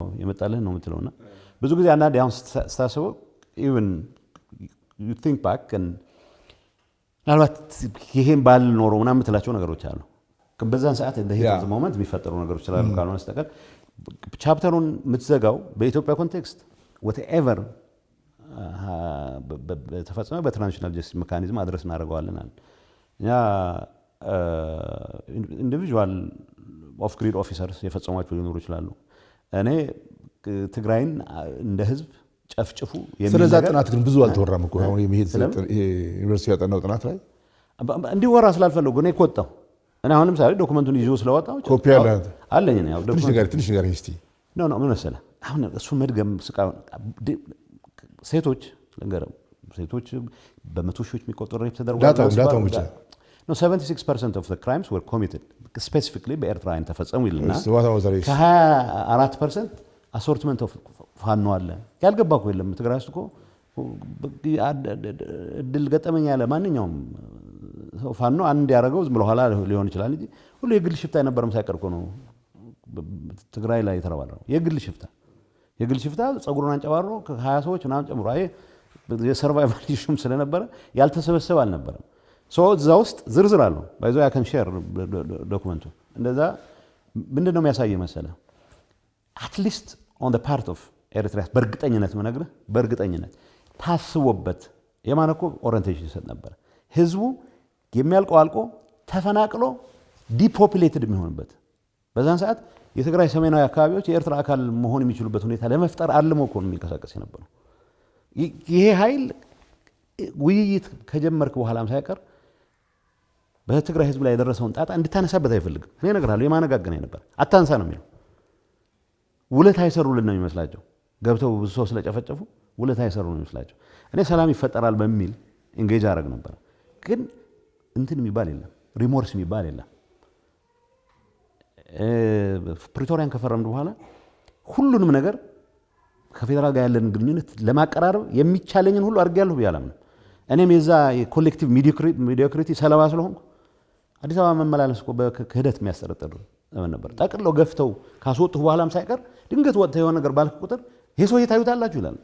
የመጣልህ ነው የምትለውና ብዙ ጊዜ አንዳንድ ያው ስታስበው even you think back and ምናልባት ይሄን ባል ኖሮ ምናምን የምትላቸው ነገሮች አሉ በዛን ሰዓት እንደ ሂደት ሞመንት የሚፈጠሩ ነገሮች ስላሉ ካልሆነ በስተቀር ቻፕተሩን የምትዘጋው በኢትዮጵያ ኮንቴክስት whatever ተፈጽሞ በትራንዚሽናል ጀስቲስ ሜካኒዝም አድረስ እናደርገዋለን ያ ኢንዲቪጁዋል ኦፍ ግሪድ ኦፊሰርስ የፈጸሟቸው ሊኖሩ ይችላሉ እኔ ትግራይን እንደ ህዝብ ጨፍጭፉ ስለዛ ጥናት ግን ብዙ አልተወራም እኮ አሁን የሚሄድ ዩኒቨርሲቲ ያጠናው ጥናት ላይ እንዲወራ ስላልፈለጉ እኔ ቆጣው እኔ አሁንም ሳይል ዶክመንቱን ይዞ ስለወጣው ኮፒ አለኝ ነው ያው ትንሽ ነገር እስቲ ኖ ምን መሰለህ አሁን እሱ መድገም ስቃው ሴቶች ለንገረው ሴቶች በመቶ ሺዎች የሚቆጠሩ ሬፕ ተደርጓል ዳታው ብቻ No, 76% of the crimes were committed specifically በኤርትራውያን ተፈጸሙ ይልና ከ24% assortment of ፋኖ አለ ያልገባኩ የለም ትግራይ ውስጥ እኮ እድል ገጠመኝ ያለ ማንኛውም ፋኖ አንድ ያረጋው ዝም ብሎ ኋላ ሊሆን ይችላል እንጂ ሁሉ የግል ሽፍታ የነበረም ሳይቀርቆ ነው ትግራይ ላይ ተረባረው የግል ሽፍታ ጸጉሩን አንጨባሮ ከ20 ሰዎች ምናምን ጨምሮ አይ የሰርቫይቫል ኢሹም ስለነበረ ያልተሰበሰበ አልነበረም ሶ እዛ ውስጥ ዝርዝር አለው ባይዞ ያ ካን ሼር ዶክመንቱ እንደዛ ምንድነው የሚያሳየው መሰለ at least on the part of ኤርትራ በርግጠኝነት መነግርህ በርግጠኝነት ታስቦበት የማነኮ ኦሪንቴሽን ይሰጥ ነበር ህዝቡ የሚያልቀው አልቆ ተፈናቅሎ ዲፖፑሌትድ የሚሆንበት በዛን ሰዓት የትግራይ ሰሜናዊ አካባቢዎች የኤርትራ አካል መሆን የሚችሉበት ሁኔታ ለመፍጠር አልሞ እኮ ነው የሚንቀሳቀስ የነበረው ይሄ ኃይል ውይይት ከጀመርክ በኋላም ሳይቀር በትግራይ ህዝብ ላይ የደረሰውን ጣጣ እንድታነሳበት አይፈልግም እኔ እነግርሃለሁ የማነጋገና ነበር አታንሳ ነው የሚለው ውለታ አይሰሩልን ነው የሚመስላቸው ገብተው ብዙ ሰው ስለጨፈጨፉ ውለታ አይሰሩ ነው የሚመስላቸው እኔ ሰላም ይፈጠራል በሚል ኢንጌጅ አደረግ ነበር ግን እንትን የሚባል የለም ሪሞርስ የሚባል የለም ፕሪቶሪያን ከፈረምን በኋላ ሁሉንም ነገር ከፌደራል ጋር ያለን ግንኙነት ለማቀራረብ የሚቻለኝን ሁሉ አድርጌያለሁ ብያለሁ እኔም የዛ የኮሌክቲቭ ሚዲዮክሪቲ ሰለባ ስለሆንኩ አዲስ አበባ መመላለስ እኮ በክህደት የሚያስጠረጥር ነበር ጠቅለው ገፍተው ካስወጡ በኋላም ሳይቀር ድንገት ወጥተው የሆነ ነገር ባልክ ቁጥር ይሄ ሰው የታዩታላችሁ ይላል